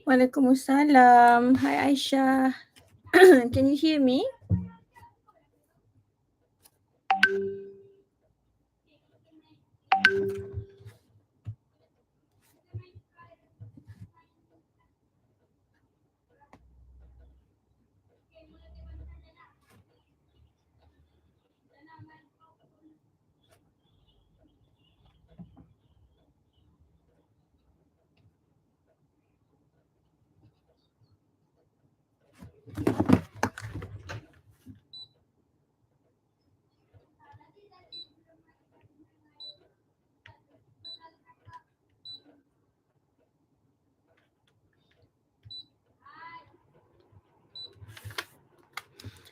Waalaikumsalam. Hi Aisyah. Can you hear me?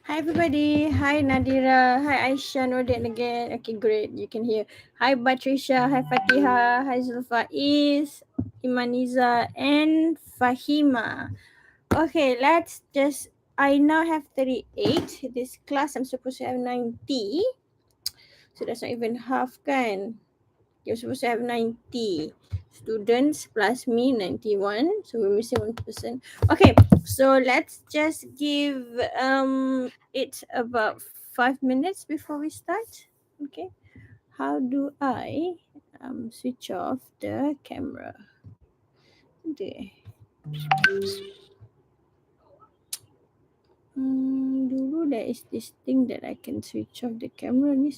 Hi everybody. Hi Nadira. Hi Aisyah. Nordin again. Okay, great. You can hear. Hi Patricia. Hi Fatiha. Hi Zulfa Is, Imaniza and Fahima. Okay, let's just, I now have 38. This class I'm supposed to have 90. So that's not even half kan. You're supposed to have 90 students plus me, 91. So we're missing one person. Okay, so let's just give it about 5 minutes before we start. Okay, how do I switch off the camera? There. Dulu there is this thing that I can switch off the camera ni.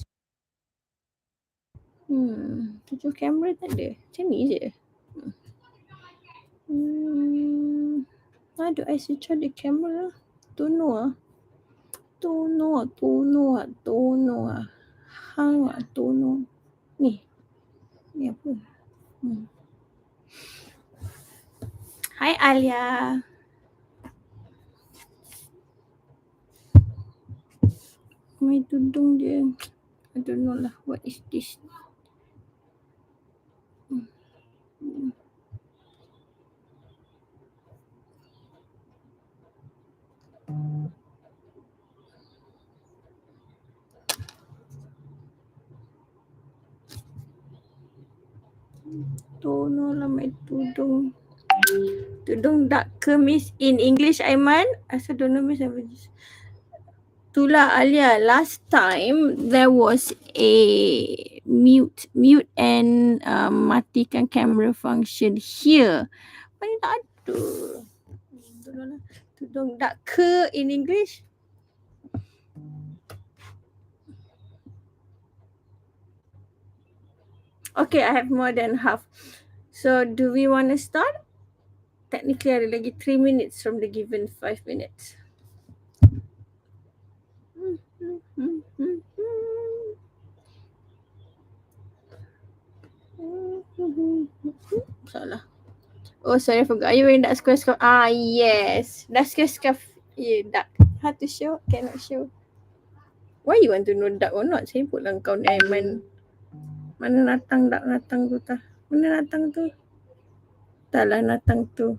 Tujuh kamera tak ada. Macam ni je. How do I switch on the camera? Don't know. Don't know. Hang don't know. Ni apa? Hi Alia. My tudung dia. I don't know lah. What is this? Don't know lah my tudung. Tudung dak kemis in English Aiman. I also don't know Miss Average. Itulah Alia, last time there was a mute and matikan camera function here. Mana tak ada. Tudung dak ke in English? Okay, I have more than half. So do we want to start? Technically ada lagi 3 minutes from the given 5 minutes. Salah. Oh, sorry, I forgot. Are you wearing that square scarf? Ah, yes. That square scarf. Yeah, dark. How to show? Cannot show. Why you want to know dark or not? Saya pun lang kau ni Aiman. Mana natang tu tah? Mana natang tu? Taklah natang tu.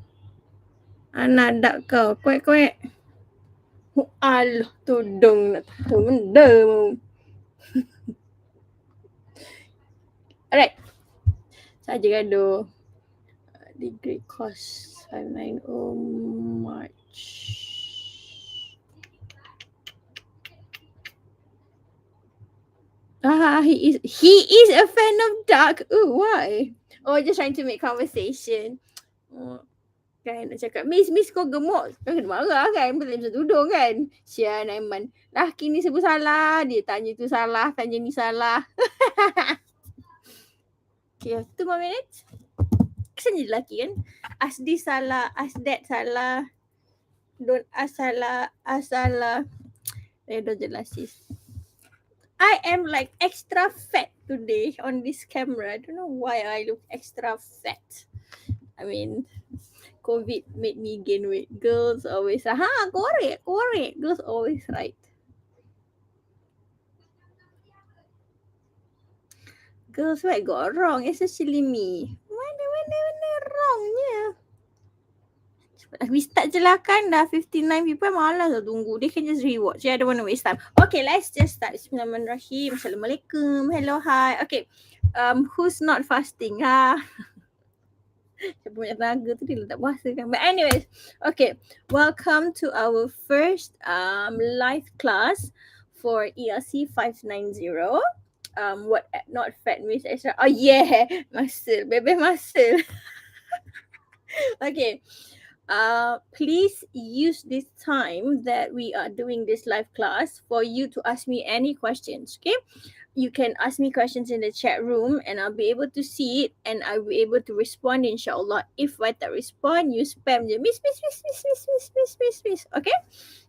Anak dark kau. Kuek. Alah, tudung nak tahu benda. Alright. Saja gaduh. Degree course 590 March. He is a fan of dark. Oh, why? Oh, just trying to make conversation. Oh, kan nak cakap, Miss kau gemuk. Kau kena marah kan? Betul bisa tudung kan? Sian Aiman. Laki ni sebut salah. Dia tanya tu salah, tanya ni salah. Okay, 2 more minutes. Kesan je lelaki kan? Ask this salah, ask that salah. Don't ask salah, ask salah. Dah jelas sis. I am like extra fat today on this camera. I don't know why I look extra fat. I mean, COVID made me gain weight. Girls always say, correct. Girls always right. Girls, what got wrong? Especially me. Mana wrongnya? We start je lah kan. Dah 59 people. Malas lah tunggu. They can just rewatch. Yeah, I don't want to waste time. Okay, let's just start. Bismillahirrahmanirrahim. Assalamualaikum. Hello, hi. Okay. Who's not fasting? Siapa banyak tenaga tu dia tak puasa kan. But anyways, okay. Welcome to our first live class for ELC 590. What not fat miss extra. Oh yeah, muscle. Bebe muscle. Okay. Please use this time that we are doing this live class for you to ask me any questions. Okay. You can ask me questions in the chat room and I'll be able to see it and I'll be able to respond inshallah. If I tak respond, you spam je. Miss. Okay?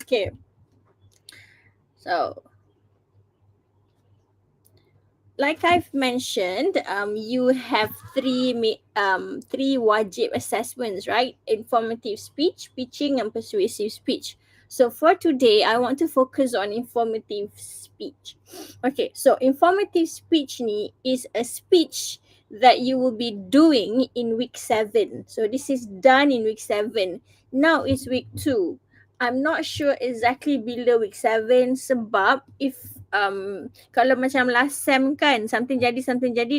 Okay. So, like I've mentioned, you have three wajib assessments, right? Informative speech, pitching, and persuasive speech. So for today, I want to focus on informative speech. Okay, so informative speech ni is a speech that you will be doing in week 7. So this is done in week 7. Now it's week 2. I'm not sure exactly bila week 7 sebab if kalau macam last sem kan something jadi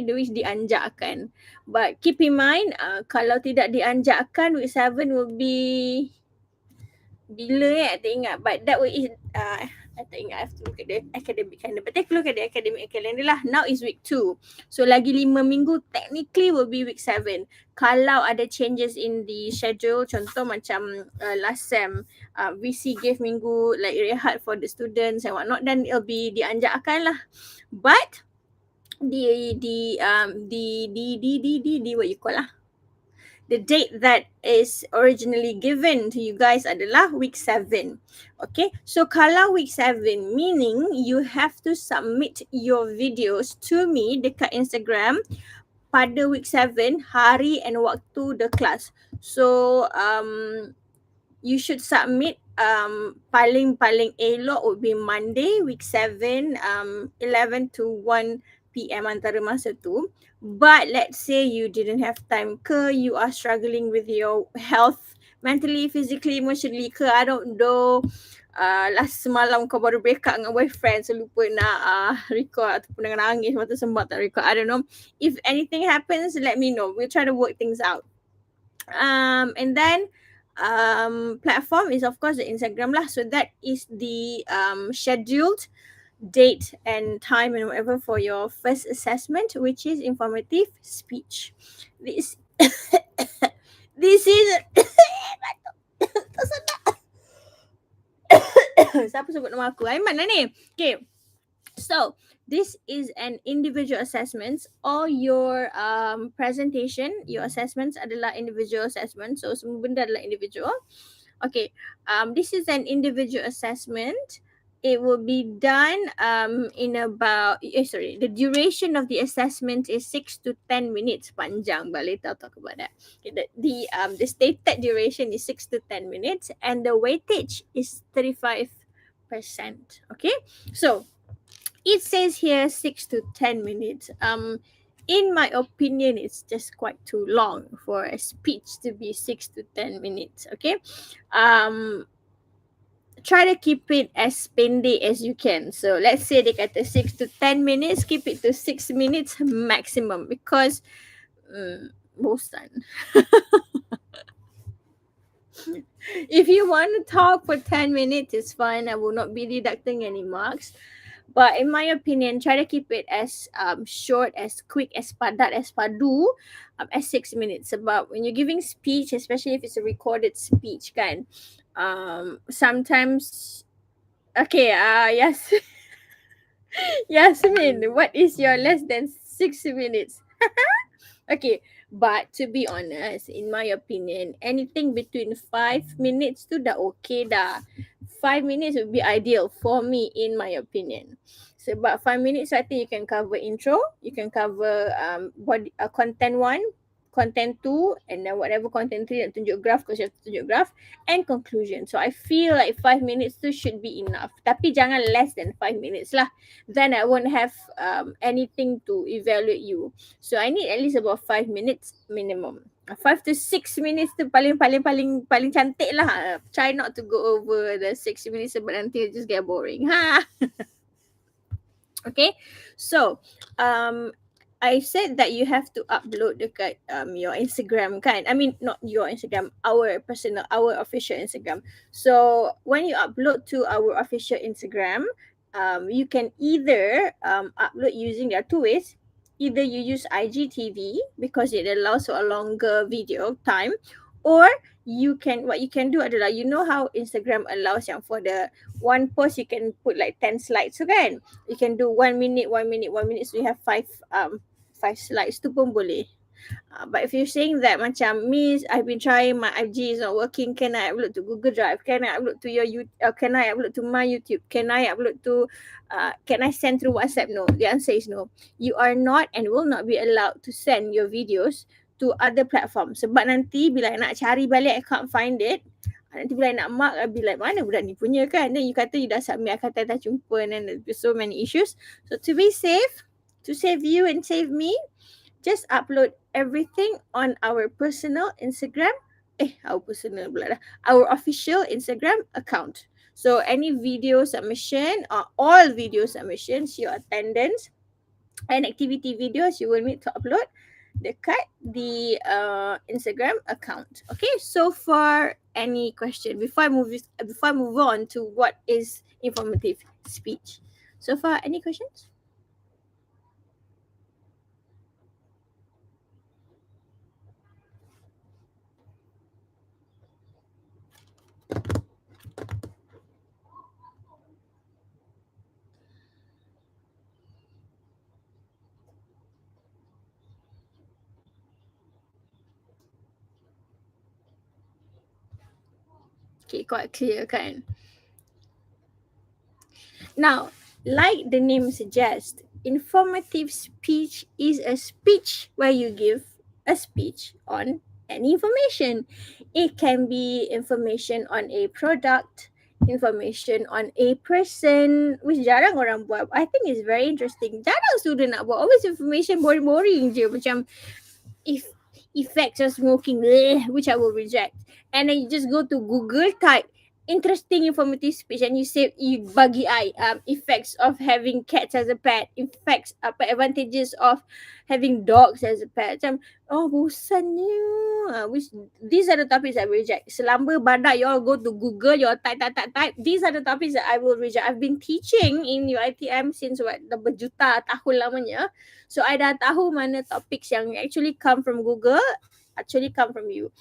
the week dianjakkan. But keep in mind kalau tidak dianjakkan week 7 will be bila I tak ingat, but that way I tak ingat, I have to look at the academic calendar, but take a look at the academic calendar lah. Now is week 2, so lagi 5 minggu technically will be week 7. Kalau ada changes in the schedule, contoh macam last sem VC gave minggu like rehat for the students and whatnot, then it'll be dianjakkan lah. But the what you call lah, the date that is originally given to you guys adalah week 7. Okay, so kalau week 7 meaning you have to submit your videos to me dekat Instagram pada week 7 hari and waktu the class. So you should submit paling elok would be Monday week 7 11 to 1 PM antara masa tu. But let's say you didn't have time ke, you are struggling with your health mentally, physically, emotionally ke, I don't know, last semalam kau baru break up dengan boyfriend so lupa nak record ataupun dengan nangis mata sembab tak record, I don't know. If anything happens, let me know. We'll try to work things out. And then platform is of course the Instagram lah. So that is the scheduled date and time and whatever for your first assessment, which is informative speech. This is siapa sebut nama aku? Aiman lah ni. Okay, so this is an individual assessment. All your presentation, your assessments adalah individual assessment. So semua benda adalah individual. Okay, this is an individual assessment. It will be done in about the duration of the assessment is 6 to 10 minutes. Panjang, but later I'll talk about that. Okay, the stated duration is 6 to 10 minutes and the weightage is 35%. Okay, so it says here 6 to 10 minutes. In my opinion, it's just quite too long for a speech to be 6 to 10 minutes. Okay, try to keep it as pendek as you can. So let's say they kata 6 to 10 minutes, keep it to 6 minutes maximum because bosan. If you want to talk for 10 minutes, it's fine. I will not be deducting any marks. But in my opinion, try to keep it as short, as quick, as padat, as padu, as 6 minutes. Sebab when you're giving speech, especially if it's a recorded speech kan, sometimes, okay, yes. Yasmin, what is your less than 6 minutes? Okay, but to be honest, in my opinion, anything between 5 minutes tu dah okay dah. 5 minutes would be ideal for me, in my opinion. So about 5 minutes, I think you can cover intro, you can cover body content 1, content 2, and then whatever content 3 nak tunjuk graph, because you have to tunjuk graph, and conclusion. So I feel like 5 minutes tu should be enough. Tapi jangan less than 5 minutes lah. Then I won't have anything to evaluate you. So I need at least about 5 minutes minimum. 5 to 6 minutes tu paling cantik lah. Try not to go over the 6 minutes sebab nanti it just get boring. Ha. Okay. So I said that you have to upload dekat your Instagram kan. I mean not your Instagram, our official Instagram. So when you upload to our official Instagram, you can either upload using, there are two ways. Either you use IGTV because it allows for a longer video time, or what you can do adalah, you know how Instagram allows yang for the one post you can put like 10 slides so kan. You can do 1 minute, 1 minute, 1 minute, so you have 5 slides tu pun boleh. But if you're saying that macam, Miss, I've been trying, my IG is not working, can I upload to Google Drive? Can I upload to can I upload to my YouTube? Can I upload to, can I send through WhatsApp? No, the answer is no. You are not and will not be allowed to send your videos to other platforms. Sebab nanti bila I nak cari balik, I can't find it. Nanti bila I nak mark, I'll be like, mana budak ni punya kan? Then you kata you dah submit, I kata tak jumpa, and then there's so many issues. So to be safe, to save you and save me, just upload everything on our personal Instagram. Our official Instagram account. So any video submission or all video submissions, your attendance and activity videos, you will need to upload dekat the Instagram account. Okay, so far any question before I move on to what is informative speech? So far any questions? Okay, quite clear kan? Now, like the name suggests, informative speech is a speech where you give a speech on any information. It can be information on a product, information on a person, which jarang orang buat. I think it's very interesting. Jarang student nak buat. Always information boring-boring je. Macam effects of smoking, which I will reject. And then you just go to Google, type interesting informative speech, and you bagi I effects of having cats as a pet, effects advantages of having dogs as a pet. Macam bosannya. Which these are the topics I reject. Selamba badak you all go to Google, you all type. These are the topics that I will reject. I've been teaching in UiTM since dah berjuta tahun lamanya. So I dah tahu mana topics yang actually come from Google, actually come from you.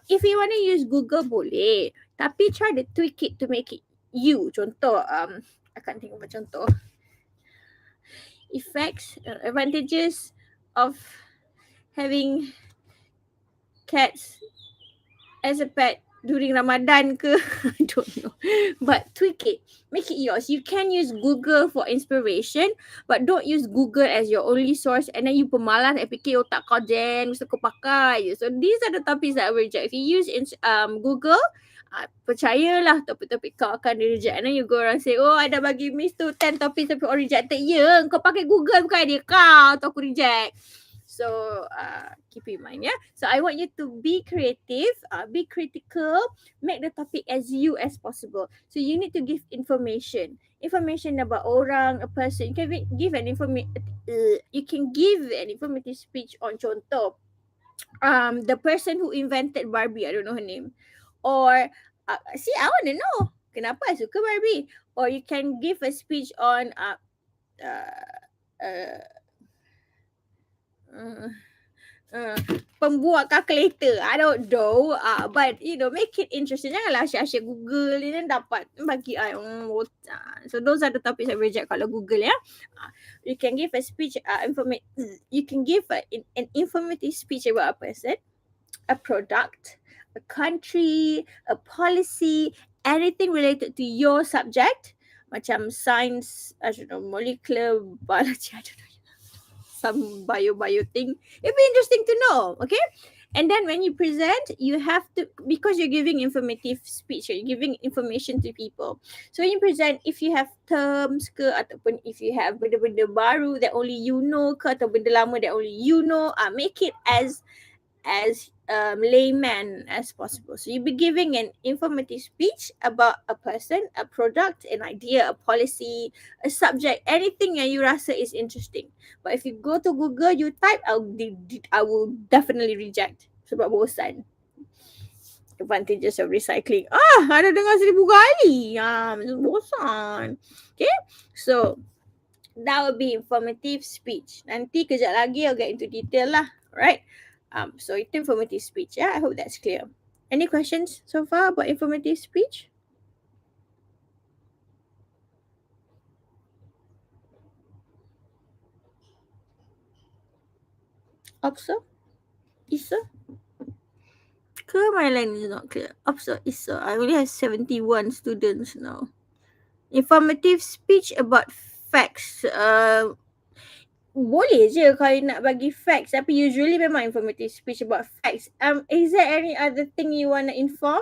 If you want to use Google boleh, tapi try to tweak it to make it you. Contoh, I can't think of a contoh. Effects, advantages of having cats as a pet during Ramadan ke? I don't know. But tweak it. Make it yours. You can use Google for inspiration, but don't use Google as your only source, and then you pemalas nak fikir otak kau jen, mesti kau pakai je. So these are the topics that I will reject. If you use Google, percayalah topik-topik kau akan di-reject. And then you go around say, I dah bagi Miss tu 10 topics tapi all rejected. Ya, kau pakai Google bukan dia kau tu aku reject. So keep in mind, yeah. So I want you to be creative, be critical, make the topic as you as possible. So you need to give information about orang, a person. You can give an informative speech on contoh, the person who invented Barbie. I don't know her name. Or see, I want to know kenapa I suka Barbie. Or you can give a speech on pembuat kalkulator. I don't know. But make it interesting. Janganlah asyik-asyik Google ni dan dapat bagi I. So those are the topics I reject kalau Google, ya. You can give a speech, you can give an informative speech about a person, a product, a country, a policy, anything related to your subject, macam science, I don't know, molecular biology, I don't know, some bio thing. It'd be interesting to know, okay? And then when you present, you have to, because you're giving informative speech, you're giving information to people. So when you present, if you have terms ke, ataupun if you have benda-benda baru that only you know ke, atau benda lama that only you know, make it as layman as possible. So you'll be giving an informative speech about a person, a product, an idea, a policy, a subject, anything yang you rasa is interesting. But if you go to Google, you type, I will definitely reject sebab bosan. Advantages of recycling. Ada dengar 1000 kali. Bosan. Okay, so that would be informative speech. Nanti kejap lagi I'll get into detail lah, right? So itu informative speech. Yeah, I hope that's clear. Any questions so far about informative speech? Opso? Isa? Ke my line is not clear? Opso, Isa. I only have 71 students now. Informative speech about facts. Boleh je kalau nak bagi facts, tapi usually memang informative speech about facts. Is there any other thing you want to inform?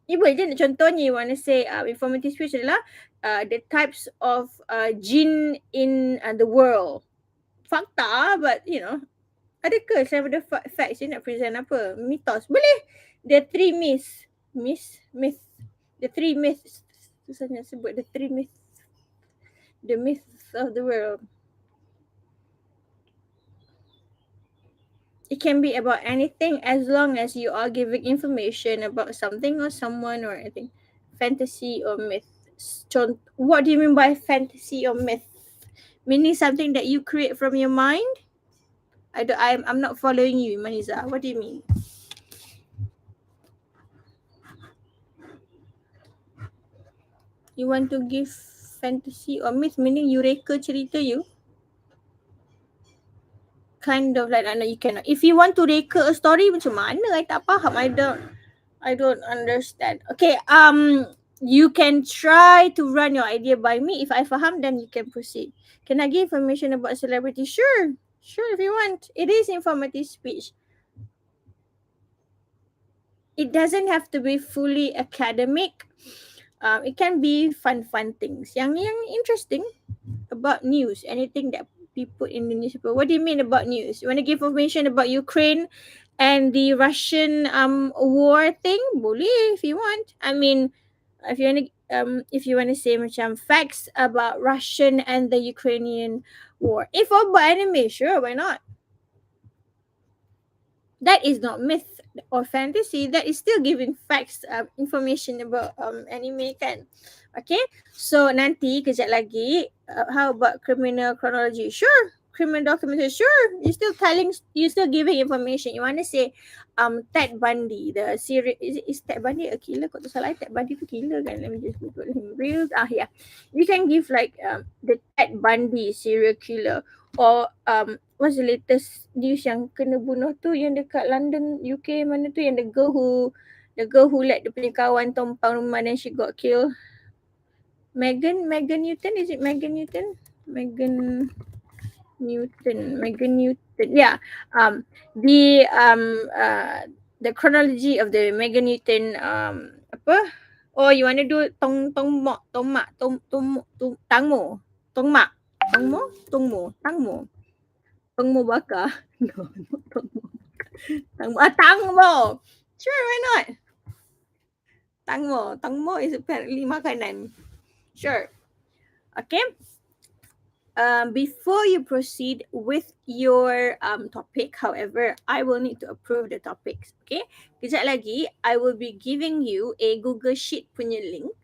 Boleh je, contohnya you want to say informative speech adalah the types of jin in the world. Fakta, but you know, adakah selain daripada facts you nak present apa? Mitos. Boleh. The three myths. Myth. The three myths. Susah nak sebut. The three myths. The myths of the world. It can be about anything as long as you are giving information about something or someone or anything. Fantasy or myth. What do you mean by fantasy or myth? Meaning something that you create from your mind? I'm not following you, Maniza. What do you mean? You want to give fantasy or myth, meaning you reka cerita you? Kind of like, you cannot. If you want to reka a story, macam mana? I tak faham. I don't understand. Okay, you can try to run your idea by me. If I faham, then you can proceed. Can I give information about celebrity? Sure, if you want. It is informative speech. It doesn't have to be fully academic. It can be fun things. Yang interesting about news, anything that people in the newspaper. What do you mean about news? You want to give information about Ukraine and the Russian war thing? Boleh if you want. I mean, if you want to say macam facts about Russian and the Ukrainian war. If about anime, sure, why not? That is not myth or fantasy. That is still giving facts, information about anime kan. Okay, so nanti kejap lagi, how about criminal chronology? Sure. Criminal documentary, sure. You're still giving information. You want to say Ted Bundy, the serial, is Ted Bundy a killer? Kau tak salah, Ted Bundy tu killer kan? Let me just Google him. Yeah. You can give like the Ted Bundy serial killer, or what's the latest news yang kena bunuh tu yang dekat London, UK mana tu, yang the girl who let the punya kawan tumpang rumah then she got killed. Megan Newton, is it Megan Newton? Megan Newton. Yeah. The chronology of the Megan Newton apa? Oh, you want to do Tangmo. Tangmo bakar. No, not Tangmo. Tangmo. Sure, why not? Tangmo is apparently makanan. Sure. Okay. Before you proceed with your topic, however, I will need to approve the topics. Okay. Kejap lagi, I will be giving you a Google Sheet punya link.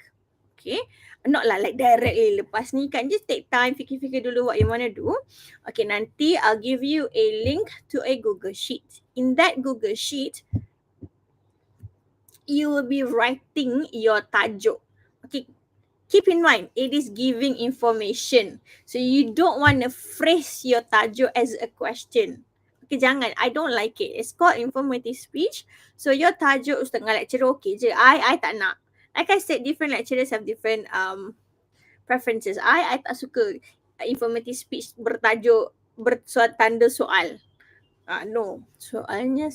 Okay. Not like directly lepas ni kan. Just take time, fikir-fikir dulu what you want to do. Okay, nanti I'll give you a link to a Google Sheet. In that Google Sheet, you will be writing your tajuk. Okay. Keep in mind, it is giving information. So you don't want to phrase your tajuk as a question. Okay, jangan. I don't like it. It's called informative speech. So your tajuk setengah lecturer okay je. I tak nak. Like I said, different lecturers have different preferences. I tak suka informative speech bertajuk tanda soal. No, soalnya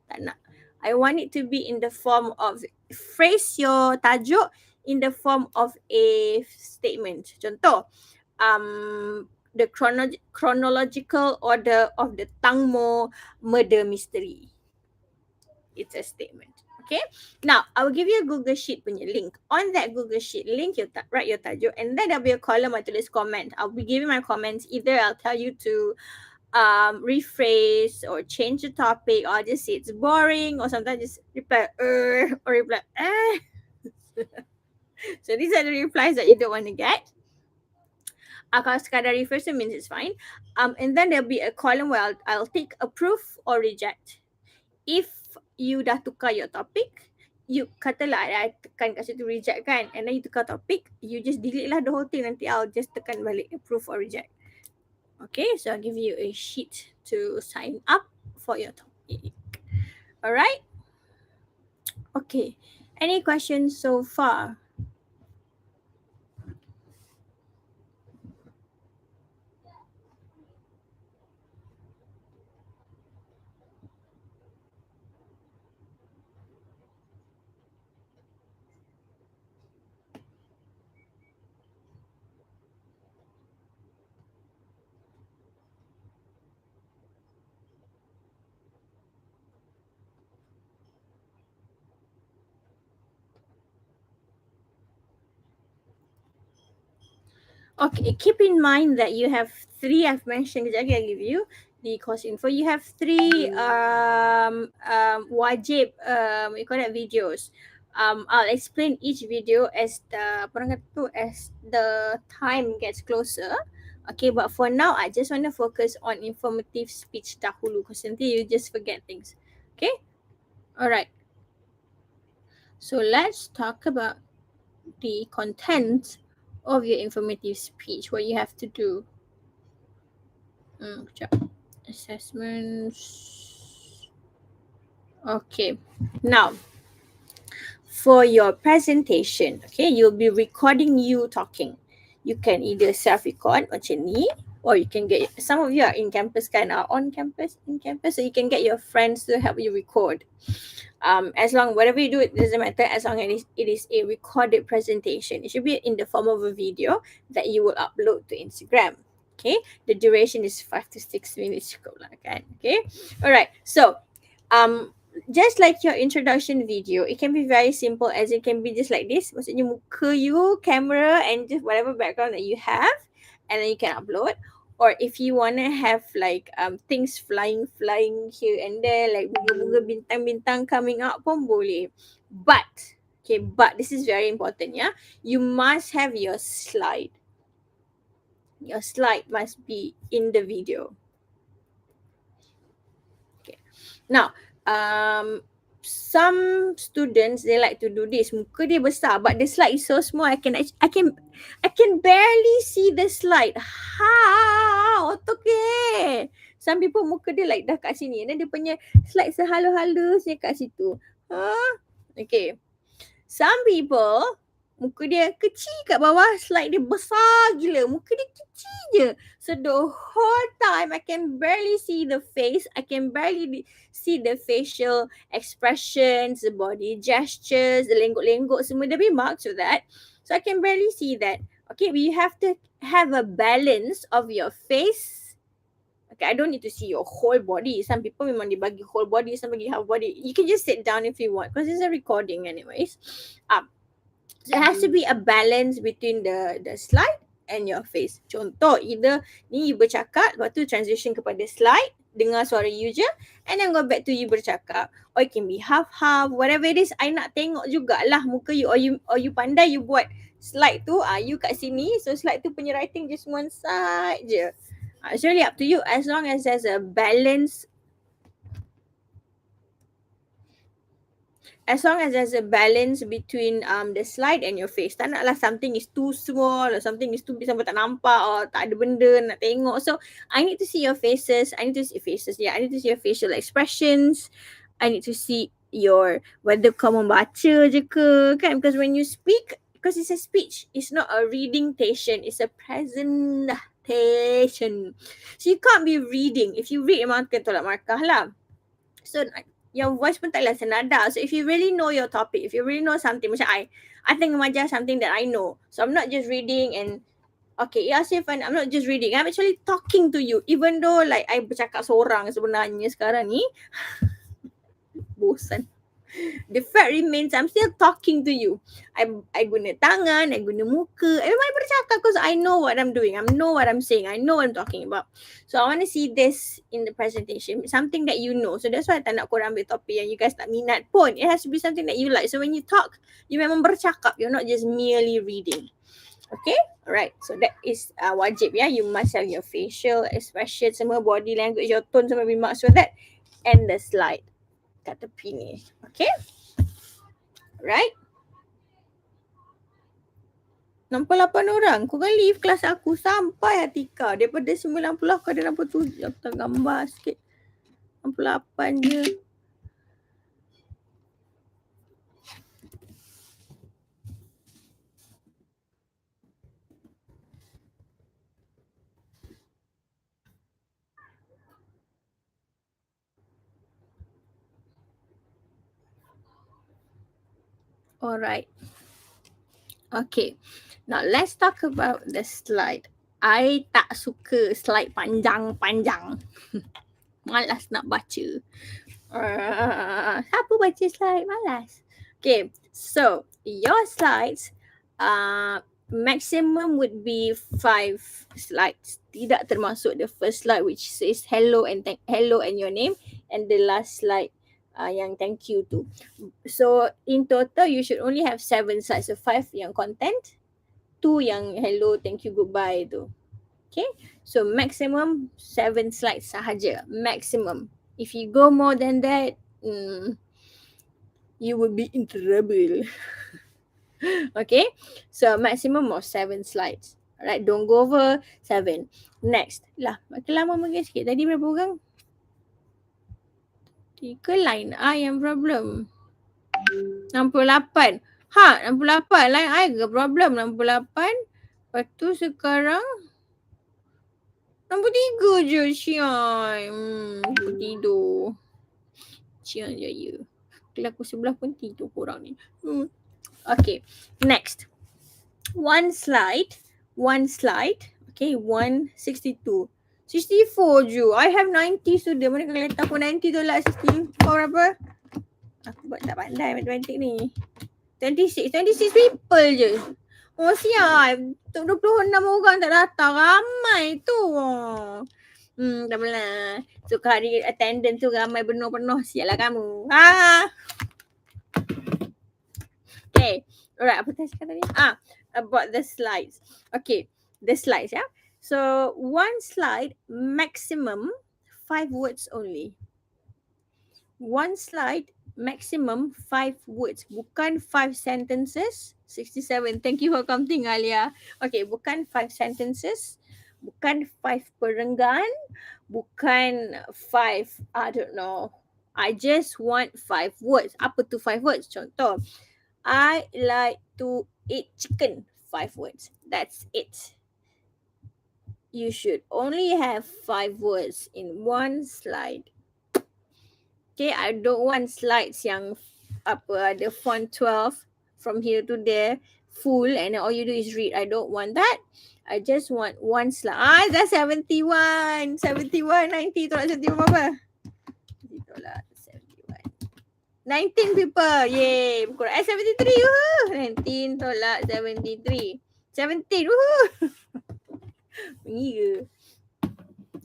tak nak. I want it to be in the form of phrase your tajuk in the form of a statement. Contoh, the chronological order of the Tang Mo murder mystery. It's a statement. Okay. Now, I will give you a Google Sheet punya link. On that Google Sheet link, you write your tajuk, and then there'll be a column I tulis comment. I'll be giving my comments. Either I'll tell you to rephrase or change the topic, or just say it's boring, or sometimes just reply or reply So these are the replies that you don't want to get. Kalau sekadar refresh means it's fine. And then there'll be a column where I'll take approve or reject. If you dah tukar your topic, you katalah I tekan kat situ reject kan, and then you tukar topic, you just delete lah the whole thing. Nanti I'll just tekan balik approve or reject. Okay, so I'll give you a sheet to sign up for your topic. Alright? Okay. Any questions so far? Okay, keep in mind that you have 3, I've mentioned, kejap lagi I'll give you the course info. You have 3 wajib, you call that videos. I'll explain each video as the time gets closer. Okay, but for now, I just want to focus on informative speech dahulu because nanti you just forget things. Okay? Alright. So let's talk about the content of your informative speech, what you have to do. Assessments. Okay. Now, for your presentation, okay, you'll be recording you talking. You can either self-record macam ni, or you can get, some of you are in campus kan, are on campus, in campus, so you can get your friends to help you record. As long, whatever you do, it doesn't matter, as long as it is a recorded presentation. It should be in the form of a video that you will upload to Instagram. Okay, the duration is 5 to 6 minutes cukup lah kan. Okay, alright, so just like your introduction video, it can be very simple, as it can be just like this. Maksudnya muka you, camera, and just whatever background that you have, and then you can upload. Or if you want to have like things flying here and there, like bunga-bunga bintang-bintang coming out pun boleh. But this is very important, yeah. You must have your slide. Your slide must be in the video. Okay. Now, some students, they like to do this. Muka dia besar, but the slide is so small. I can barely see the slide. Okay. Some people muka dia like dah kat sini, and then dia punya slide sehalus-halusnya kat situ. Okay. Some people muka dia kecil kat bawah, slide dia besar gila. Muka dia kecil je. So the whole time I can barely see the face. I can barely see the facial expressions, the body gestures, the lenggok-lenggok semua. There be marks of that. So I can barely see that. Okay, we have to have a balance of your face. Okay, I don't need to see your whole body. Some people memang dia bagi whole body, some bagi half body. You can just sit down if you want because it's a recording anyways. So it has to be a balance between the slide and your face. Contoh, either ni you bercakap, lepas tu transition kepada slide, dengar suara you je, and then go back to you bercakap. Or it can be half-half, whatever it is. I nak tengok jugalah muka you, or you pandai you buat slide tu, you kat sini, so slide tu punya writing just one side je. It's really up to you, as long as there's a balance. As long as there's a balance between the slide and your face. Tak naklah something is too small or something is too big sampai tak nampak or tak ada benda nak tengok. So I need to see your faces. I need to see your facial expressions. I need to see your whether kau membaca je ke kan, because when you speak, because it's a speech, it's not a reading tation, it's a presentation. So you can't be reading. If you read, memang kena tolak markah lah. So your voice pun taklah senada. So if you really know your topic, if you really know something, macam I tengah mengajar something that I know. So I'm not just reading and okay, yeah, Sifan, I'm not just reading. I'm actually talking to you. Even though like I bercakap seorang sebenarnya sekarang ni. Bosan. The fact remains I'm still talking to you. I guna tangan, I guna muka. I memang bercakap because I know what I'm doing. I know what I'm saying. I know what I'm talking about. So I want to see this in the presentation. Something that you know. So that's why I tak nak korang ambil topik yang you guys tak minat pun. It has to be something that you like. So when you talk, you memang bercakap. You're not just merely reading. Okay, alright. So that is wajib ya. You must have your facial expression, semua body language, your tone semua remarks for that. And the slide kat tepi ni. Okay, right? 68 orang. Kau kan leave kelas aku sampai Atika. Daripada 90 aku ada 67. Aku tak gambar sikit. 68 je. Alright. Okay. Now let's talk about the slide. I tak suka slide panjang-panjang. Malas nak baca. Siapa baca slide? Malas. Okay. So your slides maximum would be 5 slides. Tidak termasuk the first slide which says hello and your name, and the last slide yang thank you tu. So in total you should only have 7 slides. So 5 yang content, 2 yang hello, thank you, goodbye tu. Okay, so maximum 7 slides sahaja, maximum. If you go more than that, you will be in trouble. Okay, so maximum of 7 slides. Alright, don't go over 7. Next, lah, makin lama makin sikit. Tadi berapa orang? 3 line yang problem. 68. 68 line I ke problem 68. Lepas tu sekarang 63 je Syian. Aku tidur. Syian je ya. Kelas aku sebelah pun tidur korang ni. Okay, next. One slide. Okay, 162. 64 je. I have 90 student. Mana kalian tahu 90 tolak 60? Kau berapa? Aku buat tak pandai matematik ni. 26 people je. Oh siap. 26 orang tak datang. Ramai tu. Tak apalah. So hari attendance tu ramai penuh-penuh. Siap lah kamu. Okay. Alright, apa tadi kata ni? About the slides. Okay. The slides ya. So one slide maximum 5 words only. One slide maximum 5 words. Bukan 5 sentences. 67. Thank you for counting Alia. Okay, bukan 5 sentences. Bukan 5 perenggan. Bukan 5, I don't know. I just want 5 words. Apa tu 5 words? Contoh, I like to eat chicken. 5 words. That's it. You should only have 5 words in one slide. Okay, I don't want slides yang ada font 12 from here to there full and all you do is read. I don't want that. I just want one slide. That's 71. 71, 90 tolak 71 apa? Tolak 71. 19 people. Yay. 73. Woohoo. 19 tolak 73. 17. Woohoo. Mengira.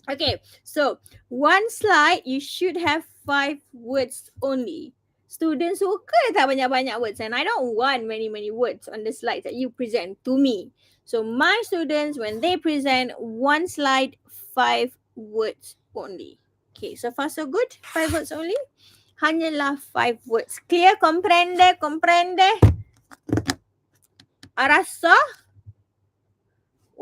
Okay, so one slide you should have 5 words only. Students suka tak banyak-banyak words, and I don't want many words on the slides that you present to me. So my students, when they present one slide, 5 words only. Okay, so far so good. 5 words only. Hanyalah 5 words. Clear? Comprende? Arasa?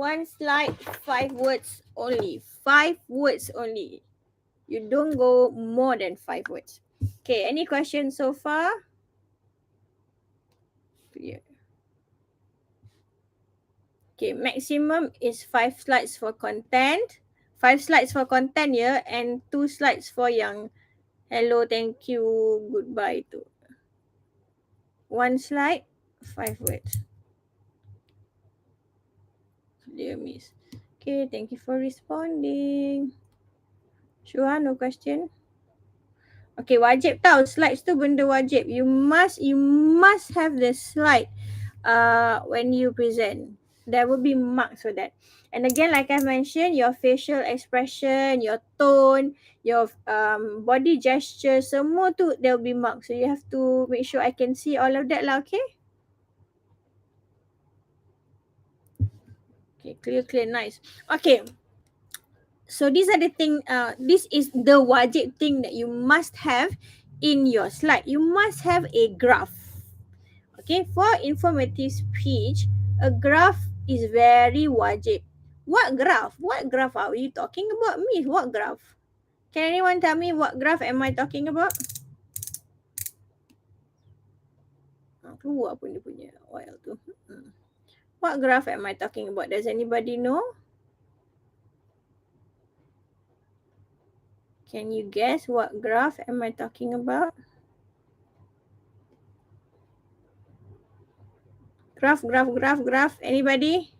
One slide, 5 words only. 5 words only. You don't go more than 5 words. Okay, any questions so far? Yeah. Okay, maximum is 5 slides for content. 5 slides for content ya, and 2 slides for yang hello, thank you, goodbye tu. 1 slide, 5 words. Dear miss. Okay, thank you for responding. Shua, no question? Okay, wajib tau. Slides tu benda wajib. You must have the slide when you present. There will be marks for that. And again, like I mentioned, your facial expression, your tone, your body gesture, semua tu there will be marks. So you have to make sure I can see all of that lah, okay? Okay, clear, nice. Okay. So these are the thing, this is the wajib thing that you must have in your slide. You must have a graph. Okay, for informative speech, a graph is very wajib. What graph? What graph are you talking about, Miss? What graph? Can anyone tell me what graph am I talking about? Keluar pun dia punya oil tu. What graph am I talking about? Does anybody know? Can you guess what graph am I talking about? Graph. Anybody?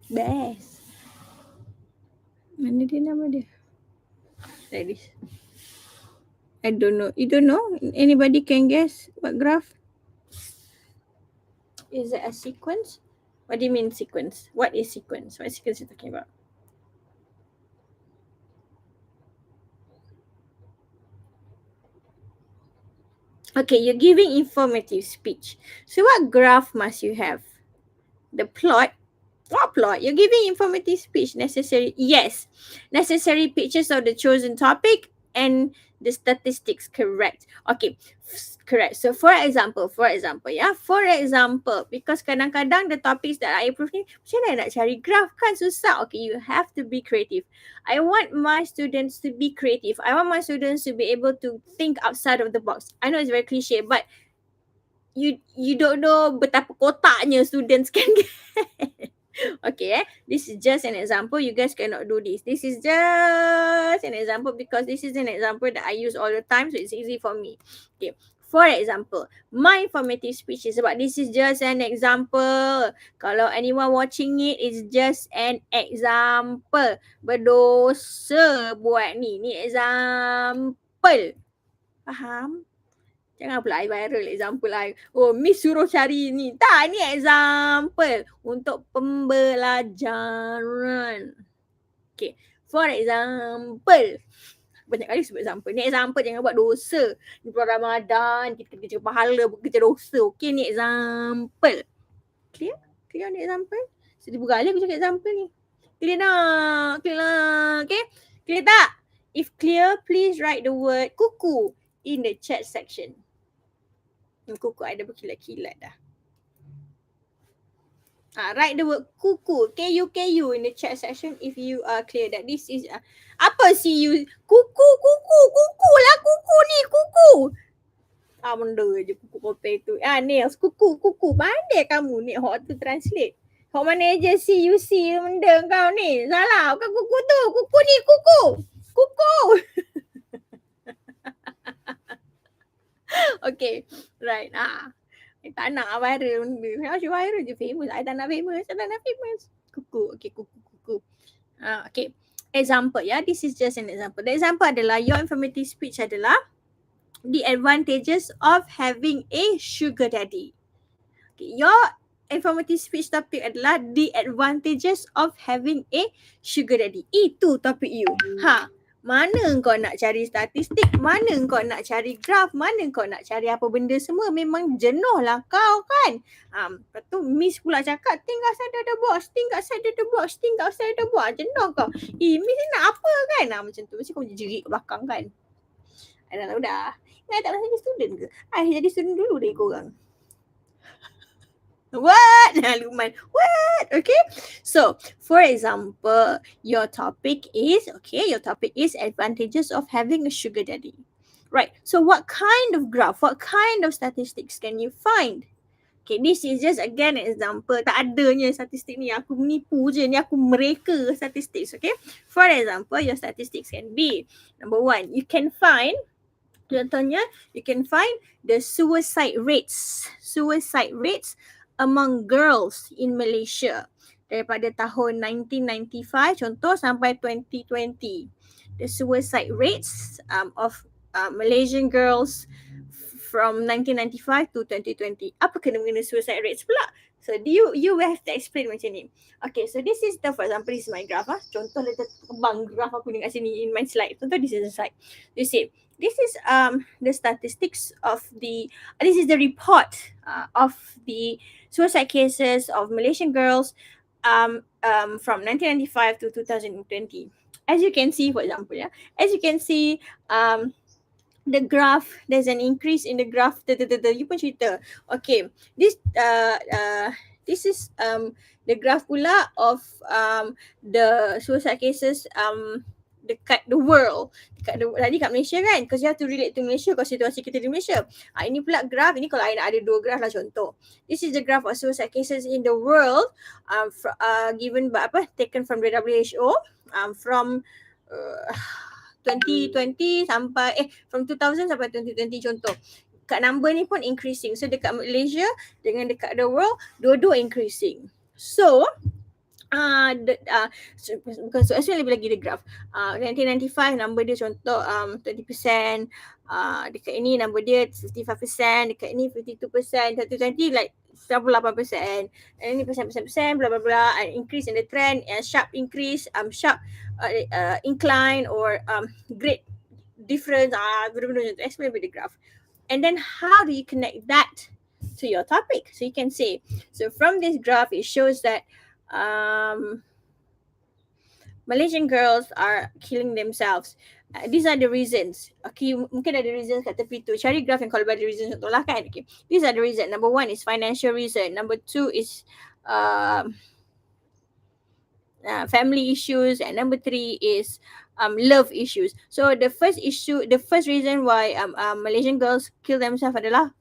Best. Mana dia nama dia? Like this. I don't know. You don't know? Anybody can guess what graph? Is it a sequence? What do you mean sequence? What is sequence? What sequence are you talking about? Okay, you're giving informative speech. So what graph must you have? The plot. What plot? You're giving informative speech. Necessary. Yes. Necessary pictures of the chosen topic and the statistics. Correct. Okay. Correct. So for example, because kadang-kadang the topics that I approve ni, macam mana nak cari graph kan susah. Okay, you have to be creative. I want my students to be creative. I want my students to be able to think outside of the box. I know it's very cliche, but you don't know betapa kotaknya students can get. Okay, this is just an example. You guys cannot do this. This is just an example because this is an example that I use all the time, so it's easy for me. Okay, for example, my informative speech is about this is just an example. Kalau anyone watching it, it's just an example. Berdosa buat ni example. Faham? Jangan pula I viral example I. Oh, Miss suruh cari ni. Tak, ni example untuk pembelajaran. Okay, for example. Banyak kali sebut example. Ni example jangan buat dosa. Ni bulan Ramadan, kita kerja pahala, kerja dosa. Okay, ni example. Clear? Clear ni example? 1000 kali aku cakap example ni. Clear tak? Clear lah. Okay? Clear tak? If clear, please write the word kuku in the chat section. Kuku ada berkilat-kilat dah. Write the word kuku, K-U-K-U in the chat section if you are clear that this is apa sih you kuku lah kuku ni kuku. Benda je kuku kopi tu. Nails kuku. Pandai kamu ni how to translate. Hok mana je see you see benda kau ni. Salah bukan kuku tu. Kuku ni kuku. Kuku. Okay, right. I tak nak viral benda. How should viral je famous. I tak nak famous. Kuku. Okay, kuku. Okay. Example ya. This is just an example. The example adalah your informative speech adalah the advantages of having a sugar daddy. Okay, your informative speech topic adalah the advantages of having a sugar daddy. Itu topik you. Mana kau nak cari statistik, mana kau nak cari graf, mana kau nak cari apa benda semua. Memang jenuh lah kau kan. Lepas tu Miss pula cakap think outside the box. Jenuh kau. Miss nak apa kan? Macam tu. Macam kau jerit kat belakang kan. I dah tahu dah. I tak nak jadi student ke? I jadi student dulu dari korang. What? Luqman. What? Okay. So, for example, your topic is advantages of having a sugar daddy. Right. So, what kind of graph, what kind of statistics can you find? Okay, this is just again an example. Tak adanya statistik ni. Aku menipu je. Ni aku mereka statistics. Okay. For example, your statistics can be, number one, you can find, contohnya, you can find the suicide rates among girls in Malaysia daripada tahun 1995 contoh sampai 2020. The suicide rates of Malaysian girls from 1995 to 2020. Apa kena mengena suicide rates pula? So you have to explain macam ni. Okay, so this is the, for example, this is my graph. Contoh letak kembang graph aku ni kat sini in my slide. Contoh this is the slide. You see, this is the statistics of this is the report of the suicide cases of Malaysian girls from 1995 to 2020. As you can see, for example, as you can see, the graph, there's an increase in the graph. You pun cerita. Okay, this is the graph pula of the suicide cases dekat the world. Tadi kat Malaysia kan, because you have to relate to Malaysia because situasi kita di Malaysia. Ini pula graph, ini kalau I nak ada dua graph lah contoh. This is the graph of suicide cases in the world given by taken from the WHO from 2020 sampai from 2000 sampai 2020 contoh. Kat number ni pun increasing. So dekat Malaysia dengan dekat the world, dua-dua increasing. So bukan actually lebih lagi the graph. 1995 number dia contoh 20%, dekat ini number dia 55%, dekat ini 52%, 2020 like 98%, and ini percent blah blah blah, an increase in the trend, sharp increase, sharp incline or great difference, benda-benda macam tu. Explain with the graph. And then how do you connect that to your topic? So you can say, so from this graph it shows that Malaysian girls are killing themselves. These are the reasons. Okay, mungkin ada reasons kat tepi tu. Cari graph yang kalau ada reasons contoh lah kan. Okay, these are the reasons. Number one is financial reason. Number two is family issues, and number three is love issues. So the first reason why Malaysian girls kill themselves adalah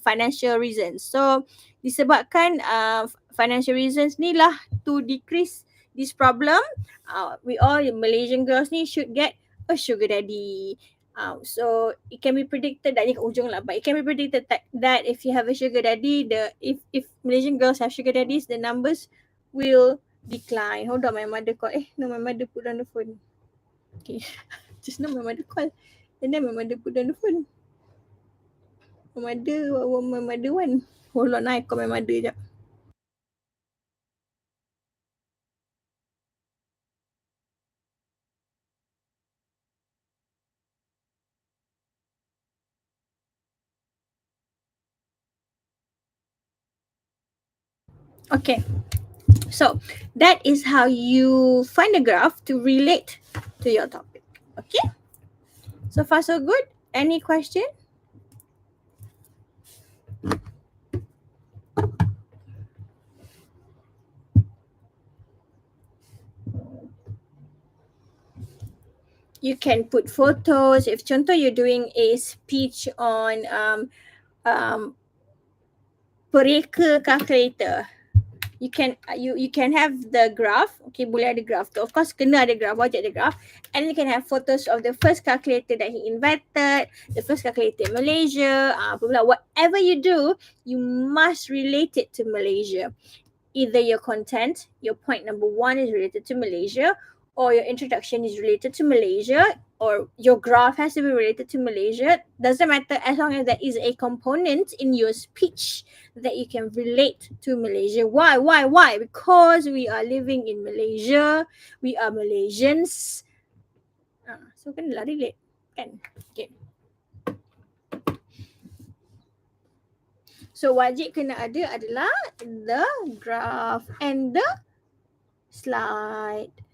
financial reasons. So disebabkan financial reasons ni lah to decrease this problem, we all Malaysian girls ni should get a sugar daddy. So it can be predicted that ni kat ujung lah, but it can be predicted that if you have a sugar daddy, if Malaysian girls have sugar daddies, the numbers will decline. Hold on, my mother call. No, my mother put down the phone. Okay, just now my mother call, and then my mother put down the phone. My mother one. Hold on, I call my mother jap. Okay, so that is how you find a graph to relate to your topic. Okay, so far so good. Any question? You can put photos. If contoh you're doing a speech on Pereka calculator, you can have the graph. Okay, boleh ada graph tu. Of course kena ada graph, wajib ada graph. And you can have photos of the first calculator that he invented, the first calculator in Malaysia, whatever you do, you must relate it to Malaysia. Either your content, your point number one is related to Malaysia, or your introduction is related to Malaysia, or your graph has to be related to Malaysia. Doesn't matter, as long as there is a component in your speech that you can relate to Malaysia. Why? Because we are living in Malaysia. We are Malaysians. So kena lah relate kan? Okay. So wajib kena ada adalah the graph and the slide.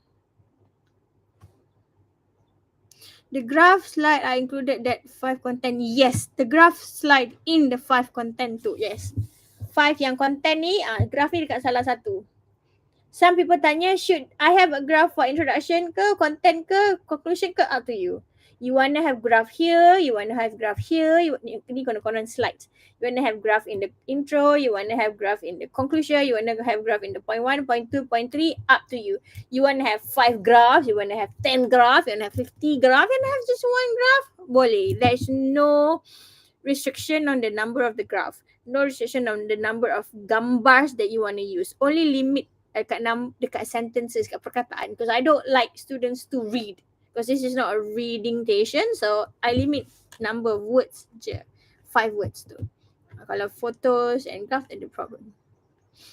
The graph slide are included that 5 content. Yes, the graph slide in the 5 content too. Yes. 5 yang content ni, graph ni dekat salah satu. Some people tanya, should I have a graph for introduction ke, content ke, conclusion ke? Up to you. You want to have graph here, you want to have graph here, ni konon-konon slides. You want to have graph in the intro, you want to have graph in the conclusion, you want to have graph in the point 1, point 2, point 3, up to you. You want to have 5 graphs, you want to have 10 graphs, you want to have 50 graphs, you want to have just one graph? Boleh. There's no restriction on the number of the graph. No restriction on the number of gambars that you want to use. Only limit dekat sentences, kat perkataan. Because I don't like students to read. Because this is not a reading station. So, I limit number of words je. 5 words tu. Kalau photos and graph, then the problem.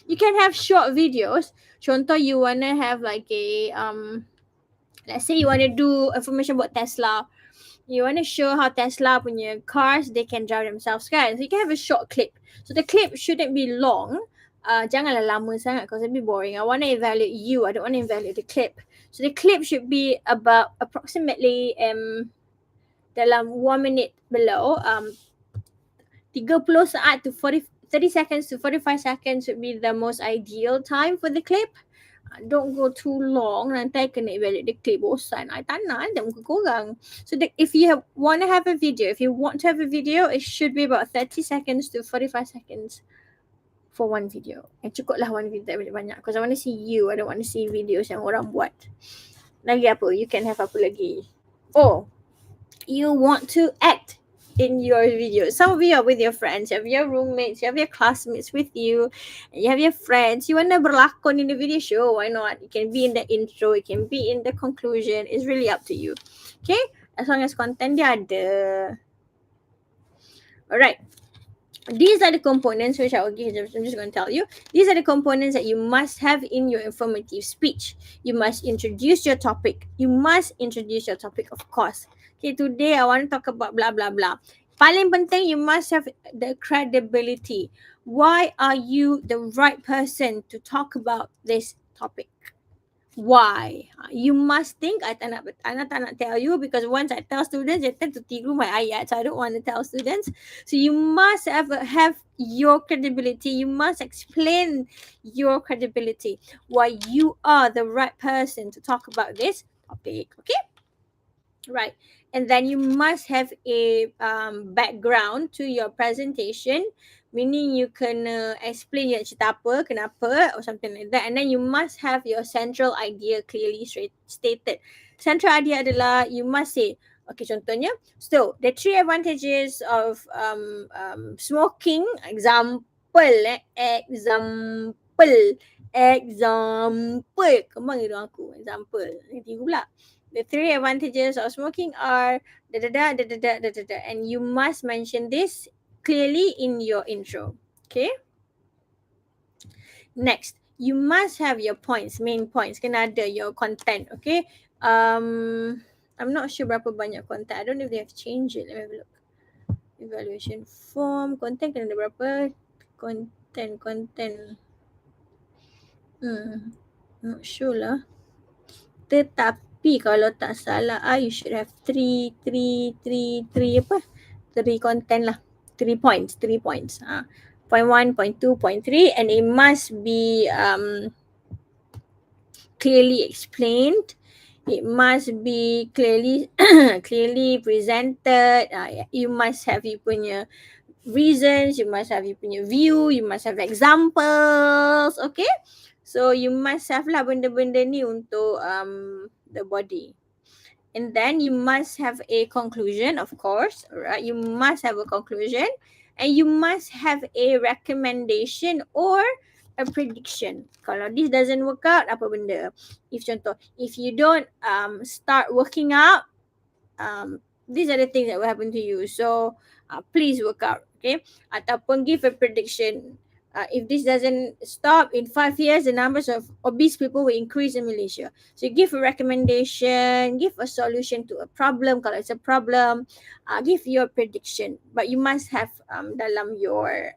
You can have short videos. Contoh, you want to have like a, let's say you want to do information about Tesla. You want to show how Tesla punya cars, they can drive themselves kan. So you can have a short clip. So the clip shouldn't be long. Janganlah lama sangat because it'll be boring. I want to evaluate you. I don't want to evaluate the clip. So the clip should be about approximately dalam 1 minute below. 30 saat to 30 seconds to 45 seconds would be the most ideal time for the clip. Don't go too long, nanti I kena evaluate the clip, bosan. I tak nak, ada muka korang. So if you want to have a video, if you want to have a video, it should be about 30 seconds to 45 seconds for one video. Cukup lah one video, tak banyak. Because I want to see you, I don't want to see videos yang orang buat. Lagi apa? You can have apa lagi? Oh, you want to act in your video. Some of you are with your friends, you have your roommates, you have your classmates with you, and you have your friends. You want to berlakon in the video show, why not? You can be in the intro, you can be in the conclusion. It's really up to you. Okay? As long as content dia ada. Alright. These are the components which I will give. I'm just going to tell you. These are the components that you must have in your informative speech. You must introduce your topic. You must introduce your topic, of course. Okay, today I want to talk about blah, blah, blah. Paling penting, you must have the credibility. Why are you the right person to talk about this topic? Why? You must think. I tak nak tell you because once I tell students, they tend to tiru my ayat. So I don't want to tell students. So you must have your credibility. You must explain your credibility. Why you are the right person to talk about this topic. Okay? Right. And then you must have a background to your presentation, meaning you can explain yang cerita apa, kenapa, or something like that. And then you must have your central idea clearly stated. Central idea adalah you must say, okay, contohnya, so the 3 advantages of smoking, example, kembang hidung aku, example, tiga pula. The 3 advantages of smoking are and you must mention this clearly in your intro. Okay. Next, you must have your points, main points. Kena ada your content. Okay. I'm not sure berapa banyak content. I don't know if they have changed it. Let me have a look. Evaluation form. Content kena ada berapa? Content. Not sure lah. Tetapi kalau tak salah, you should have 3 content lah. 3 points. Point 1, point 2, point 3, and it must be clearly explained. It must be clearly presented. You must have you punya reasons, you must have you punya view, you must have examples. Okay? So you must have lah benda-benda ni untuk the body. And then you must have a conclusion, of course. Right? You must have a conclusion. And you must have a recommendation or a prediction. Kalau this doesn't work out, apa benda? If you don't start working out, these are the things that will happen to you. So please work out. Okay? Ataupun give a prediction. If this doesn't stop, in 5 years, the numbers of obese people will increase in Malaysia. So give a recommendation, give a solution to a problem. Kalau it's a problem, give your prediction. But you must have dalam your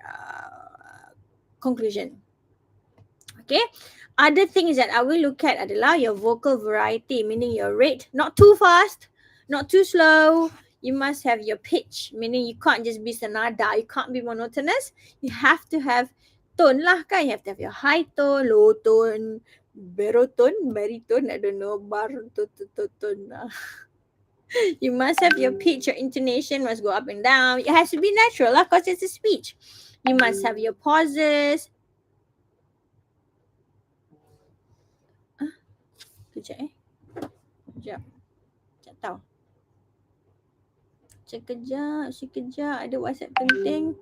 conclusion. Okay. Other things that I will look at adalah your vocal variety, meaning your rate. Not too fast, not too slow. You must have your pitch, meaning you can't just be senada. You can't be monotonous. You have to have tone lah kan. You have to have your high tone, low tone, baritone, I don't know, tone. You must have your pitch, your intonation must go up and down. It has to be natural lah because it's a speech. You must have your pauses. Sekejap. Tak tahu. Sekejap. Ada WhatsApp penting.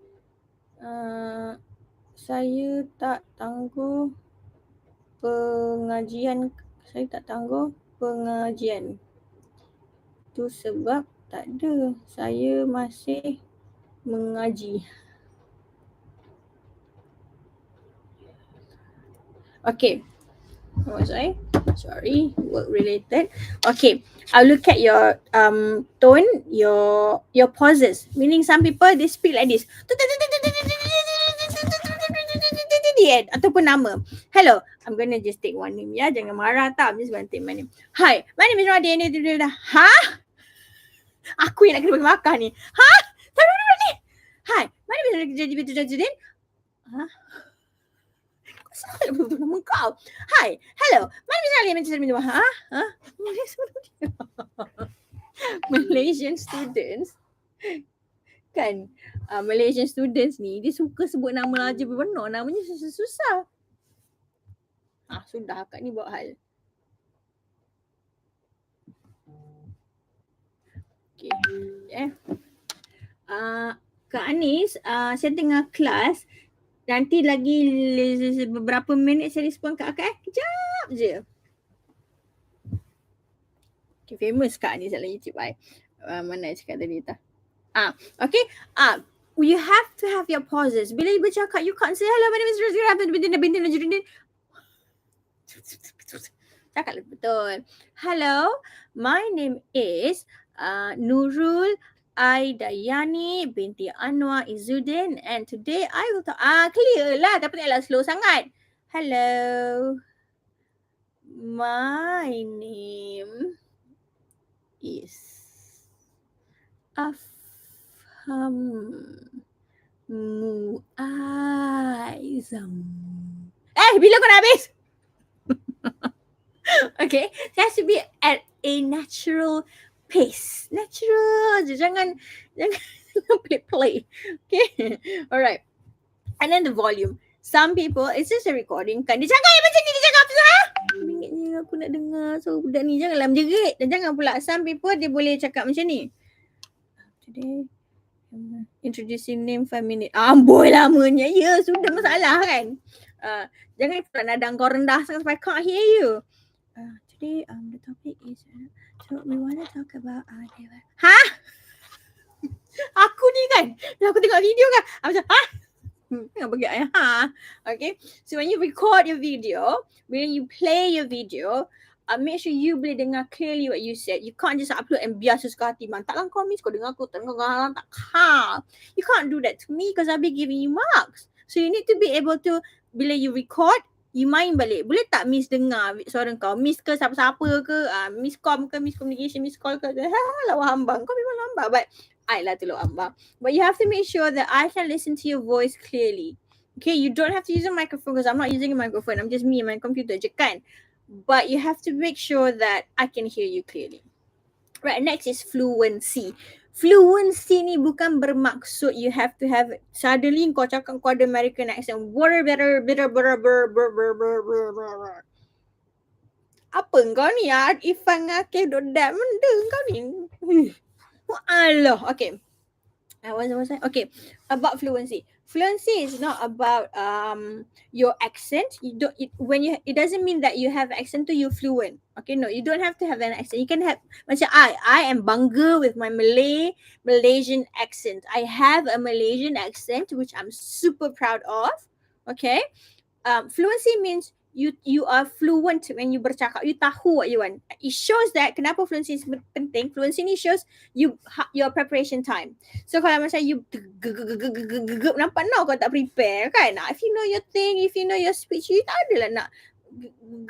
Saya tak tangguh pengajian. Itu sebab tak ada. Saya masih mengaji. Okay. What was I? Sorry, work related. Okay, I'll look at your tone, your pauses. Meaning some people they speak like this. Ataupun nama. Hello, I'm gonna just take one name ya. Jangan marah tak. I'm just gonna take my name. Hi, my name is Radin. Ha? Aku yang nak kena bagi makan ni. Ha? Hi, my name is Radin. Ha? Saya betul nama kau. Hi, hello. My name is Ali. Ha? Malaysian students kan, Malaysian students ni dia suka sebut nama raja benar, namanya susah. Sudah akak ni buat hal. Okay. Kak Anis, saya tengah kelas. Nanti lagi beberapa minit saya respon kat akak. Kejap je. Okay, famous Kak Anis dalam YouTube. Mana saya cakap tadi tak? Okay. You have to have your pauses. Bila you bercakap, you can't say, hello, my name is Razira. Cakap betul. Hello, my name is Nurul Aidayani binti Anwar Izzuddin, and today I will talk. Clear lah, tapi taklah slow sangat. Hello, my name is Afham Muaizam. Bila kau nak habis? Okay, it has to be at a natural pace. Natural je. Jangan play. Okay. Alright. And then the volume. Some people, it's just a recording kan. Dia cakap macam ni, dia cakap apa? Bingitnya aku nak dengar. So budak ni janganlah menjerit. Dan jangan pula some people dia boleh cakap macam ni. Today, introducing name 5 minutes. Amboi lamanya. Ya, sudah masalah kan. Jangan pula nada kau rendah sangat sampai I can't hear you. Today, the topic is... So we want to talk about Aku ni kan, aku tengok video kan, aku macam tengok bagi okay. So when you record your video, when you play your video, make sure you boleh dengar clearly what you said. You can't just upload and biasa suka hati. Taklah kau miss kau dengar aku, tak you can't do that to me because I'll be giving you marks. So you need to be able to, bila you record, you main balik. Boleh tak miss dengar suara kau? Miss ke siapa-siapa ke? Miss com ke? Miss communication? Miss call ke? Lawa hambang. Kau memang lambat. But I lah telur hambang. But you have to make sure that I can listen to your voice clearly. Okay, you don't have to use a microphone because I'm not using a microphone. I'm just me and my computer je kan. But you have to make sure that I can hear you clearly. Right, next is fluency. Fluency ni bukan bermaksud you have to have suddenly kau cakap kau ada American accent. Apa kau ni ya? Ifan ngakeh dodak menda kau ni. Allah. Okay. What was I? Okay. About fluency. Fluency is not about your accent. It doesn't mean that you have accent to you fluent. Okay, no, you don't have to have an accent. You can have macam I am bangga with my Malaysian accent. I have a Malaysian accent which I'm super proud of. Okay. Fluency means you are fluent when you bercakap. You tahu what you want. It shows that kenapa fluency is penting. Fluency ni shows your preparation time. So kalau macam you nampak kau tak prepare kan. If you know your thing, if you know your speech, you tak adalah nak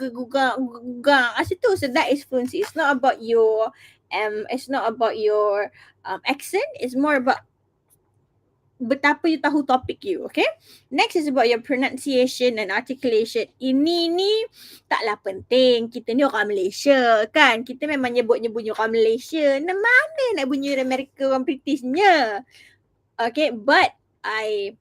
gugang situ. So that is fluency. It's not about your accent. It's more about betapa you tahu topik you, okay? Next is about your pronunciation and articulation. Ini ni taklah penting. Kita ni orang Malaysia kan. Kita memang nyebut-nyebut orang Malaysia. Mana nak bunyi orang Amerika, orang Britishnya. Okay, but I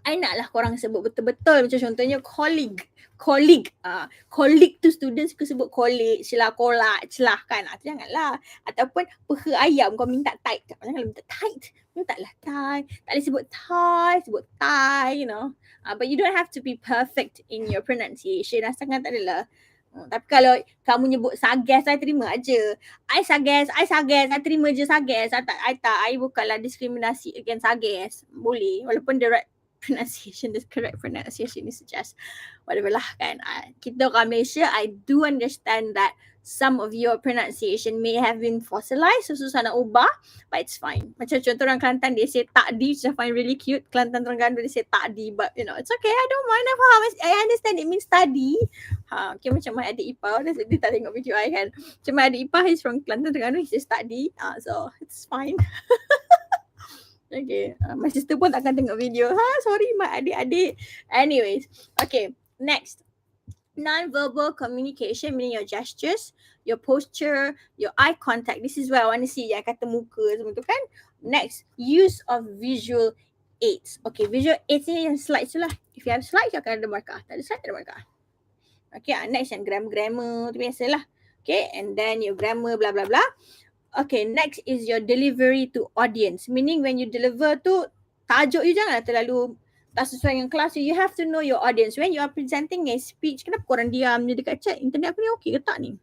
naklah korang sebut betul-betul. Macam contohnya colleague. Colleague tu students suka sebut college lah, kolak lah kan. Janganlah. Ataupun peha ayam kau minta tight. Janganlah minta tight. Mintalah tie. Tak boleh sebut tie, sebut tie, you know. But you don't have to be perfect in your pronunciation. Asalkan tak adalah. Tapi kalau kamu nyebut sages, I terima aja. I sages, I terima je sages. I bukanlah diskriminasi against sages. Boleh. Walaupun the right pronunciation, the correct pronunciation is just whatever lah kan. Kita orang Malaysia, I do understand that some of your pronunciation may have been fossilized, so susah nak ubah, but it's fine. Macam contoh orang Kelantan, they say takdi, which I find really cute. Kelantan Terengganu, they say takdi, but you know, it's okay. I don't mind. I understand it means study. Okay, macam my adik ipar, dia tak tengok video I kan. Macam my adik ipar, he's from Kelantan Terengganu, he says takdi, so it's fine. Okay, my sister pun takkan tengok video. Sorry my adik-adik. Anyways, okay, next. Non-verbal communication, meaning your gestures, your posture, your eye contact. This is where I want to see yang kata muka semua tu kan. Next, use of visual aids. Okay, visual aids ni yang slides tu lah. If you have slides, you akan ada markah. Tak ada slide, tak ada markah. Okay, next yang grammar tu biasalah. Okay, and then your grammar blah blah blah. Okay, next is your delivery to audience. Meaning when you deliver tu, tajuk you janganlah terlalu tak sesuai dengan kelas. You have to know your audience. When you are presenting a speech, kenapa korang diam je dekat chat? Internet aku ni okey ke tak ni?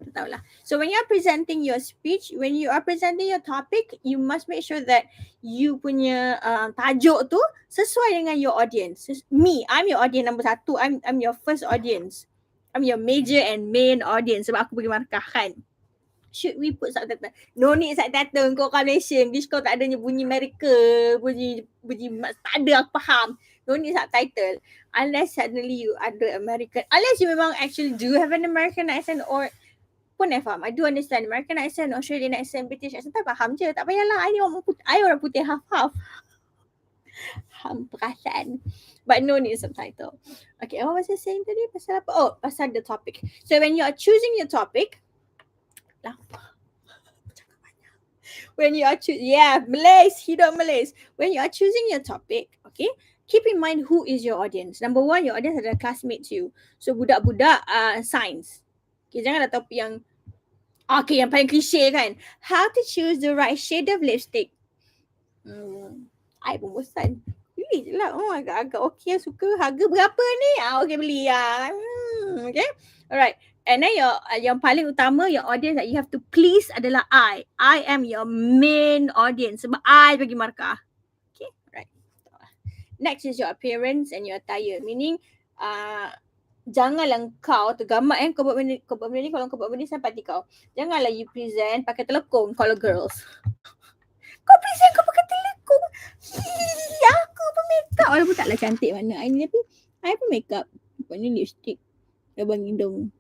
Tak tahulah. So when you are presenting your speech, when you are presenting your topic, you must make sure that you punya tajuk tu sesuai dengan your audience. Me, I'm your audience number 1. I'm your first audience. I'm your major and main audience sebab aku bagi markah kan. Should we put subtitle? No need subtitle. Kau orang Malaysia, English kau tak adanya bunyi Amerika, bunyi tak ada, aku faham. No need subtitle. Unless suddenly you ada American, unless you memang actually do have an American accent or pun I faham. I do understand American accent, Australian accent, British accent, tak faham je. Tak payahlah, I orang putih half-half. Perasaan. But no need subtitle. Okay, what was I saying tadi? Pasal apa? Oh, pasal the topic. So when you are choosing your topic, when you are Malays, hidup Malays. When you are choosing your topic, okay, keep in mind who is your audience. Number one, your audience adalah classmates you. So budak-budak science. Okay, janganlah topik yang yang paling klise kan. How to choose the right shade of lipstick. I pun bosan. Beli je lah. Agak okay, suka. Harga berapa ni? Okay, beli lah. Okay, alright. And then yang paling utama, your audience that you have to please adalah I. I am your main audience sebab I bagi markah. Okay, right. Next is your appearance and your attire. Meaning, janganlah kau tergamak kau buat benda ni, kalau kau buat benda ni sampai hati kau. Janganlah you present pakai telekung kalau girls. Kau present kau pakai telekung. Aku pun make up. Walaupun taklah cantik mana I ni, tapi I pun make up. Lepas ni lipstick. Abang hidung.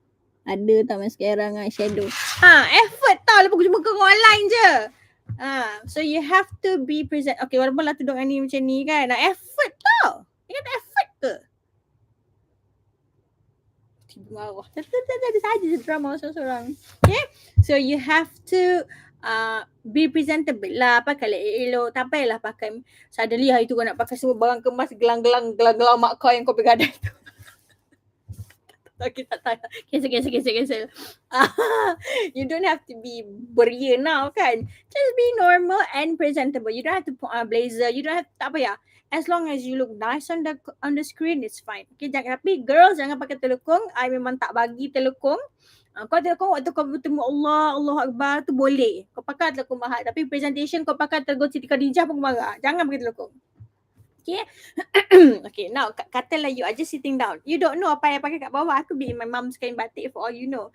Ada tak mascara dengan eyeshadow. Effort tau. Lepas aku cuma ke online je. So you have to be present. Okay, walaupun lah tudung ni macam ni kan. Effort tau. Ingat tak effort ke? Tiba marah. Tak saja drama seorang-seorang. Okay. So you have to be presentable lah. Pakai elok. Tak payahlah pakai. Suddenly hari tu kau nak pakai semua barang kemas. Gelang-gelang mak kau yang kau pegadai tu. Okay, tak tahu. Cancel. You don't have to be beria now kan. Just be normal and presentable. You don't have to put on a blazer. You don't have, tak payah. As long as you look nice on the screen, it's fine. Okay, tapi girls jangan pakai telekung. I memang tak bagi telekung. Kau telekung waktu kau bertemu Allah Akbar tu boleh. Kau pakai telekung mahal. Tapi presentation kau pakai telekung Siti Khadijah pun marah. Jangan pakai telekung. Okay. Okay, now katalah you are just sitting down. You don't know apa yang pakai kat bawah. Aku be in my mom's kain batik for all you know.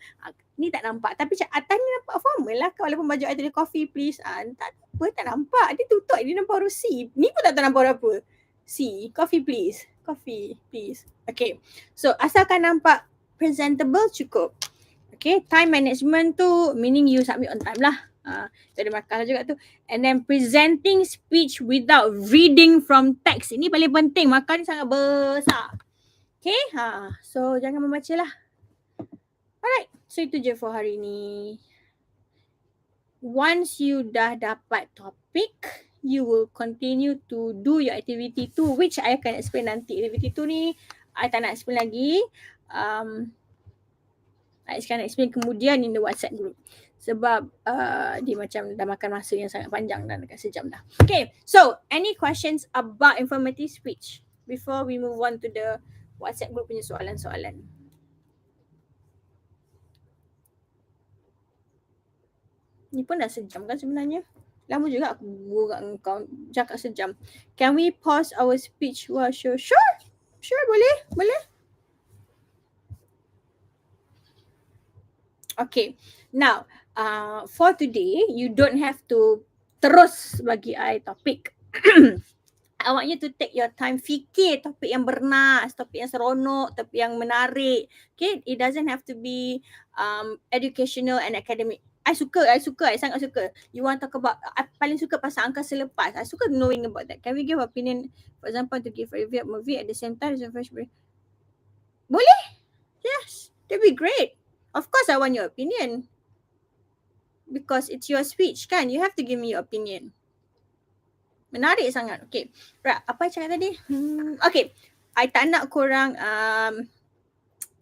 Ni tak nampak. Tapi atas ni nampak formal lah. Walaupun baju I tulis coffee please. Tak nampak. Dia tutup. Dia nampak huruf C. Ni pun tak nampak apa. C. Coffee please. Coffee please. Okay. So asalkan nampak presentable cukup. Okay. Time management tu meaning you submit on time lah. Ada makalah juga tu. And then presenting speech without reading from text. Ini paling penting. Markah ni sangat besar. Okay. So jangan membaca lah. Alright. So itu je for hari ni. Once you dah dapat topik, you will continue to do your activity 2, which I akan explain nanti. Activity 2 ni I tak nak explain lagi. I akan explain kemudian in the WhatsApp group. Sebab dia macam dah makan masa yang sangat panjang dah, dekat sejam dah. Okay, so any questions about informative speech before we move on to the WhatsApp group punya soalan-soalan? Ni pun dah sejam kan sebenarnya. Lama juga aku borak dengan kau cakap sejam. Can we pause our speech? Well, sure. Sure, boleh. Okay, now for today, you don't have to terus bagi I topik. I want you to take your time, fikir topik yang bernas, topik yang seronok, topik yang menarik. Okay, it doesn't have to be educational and academic. I sangat suka. You want to talk about, I paling suka pasal angka selepas. I suka knowing about that. Can we give opinion, for example, to give a review of movie at the same time as a fresh break? Boleh? Yes, that'd be great. Of course, I want your opinion. Because it's your speech kan, you have to give me your opinion. Menarik sangat. Okay. Right. Apa cakap tadi? Okay. I tak nak korang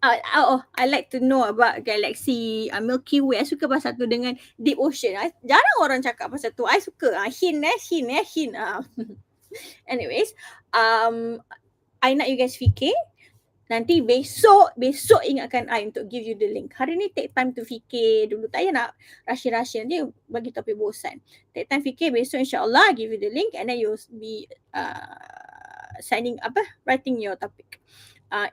I like to know about galaxy, Milky Way. I suka pasal tu dengan deep ocean. Jarang orang cakap pasal tu. I suka. Hint. Anyways, I nak you guys fikir. Nanti besok ingatkan I untuk give you the link. Hari ni take time to fikir dulu. Tak payah nak rush. Nanti bagi topik bosan. Take time fikir, besok insyaAllah give you the link and then you'll be writing your topic.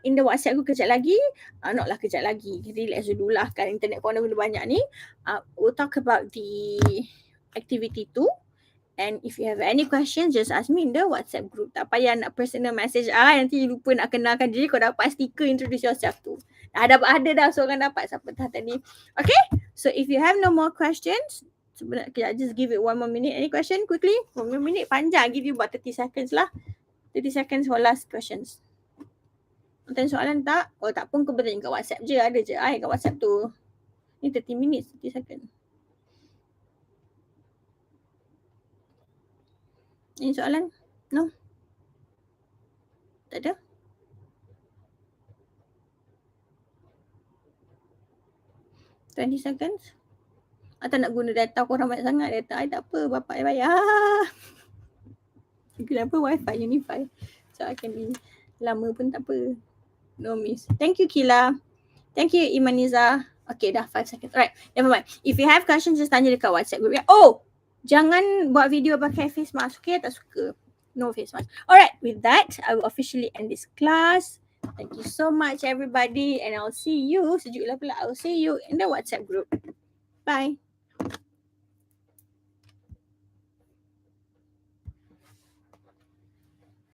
In the WhatsApp aku kejap lagi. Kejap lagi. Relax dulu lah kan, internet corner benda banyak ni. We'll talk about the activity 2. And if you have any questions, just ask me in the WhatsApp group. Tak payah nak personal message. Nanti lupa nak kenalkan diri. Kau dapat stiker introduce yourself tu. Ada dah seorang dapat siapa tadi. Okay? So if you have no more questions, sebenarnya just give it 1 more minute. Any question quickly? 1 more minute panjang. Give you about 30 seconds lah. 30 seconds for last questions. Tanya soalan tak? Tak pun kau bertanya kat WhatsApp je. Ada je kat WhatsApp tu. Ni 30 minutes, 30 seconds. Ini soalan? No? Tak ada? $20 seconds? Atau nak guna data korang banyak sangat? Data I tak apa, bapak I bayar. Kenapa wifi Unify? So I can be lama pun tak apa. No miss. Thank you Kila. Thank you Imaniza. Okay dah 5 seconds. Alright, never mind. If you have questions, just tanya dekat WhatsApp group. Jangan buat video pakai face mask. Okay, tak suka. No face mask. Alright, with that, I will officially end this class. Thank you so much everybody and I'll see you, sejuk lah pula. I'll see you in the WhatsApp group. Bye.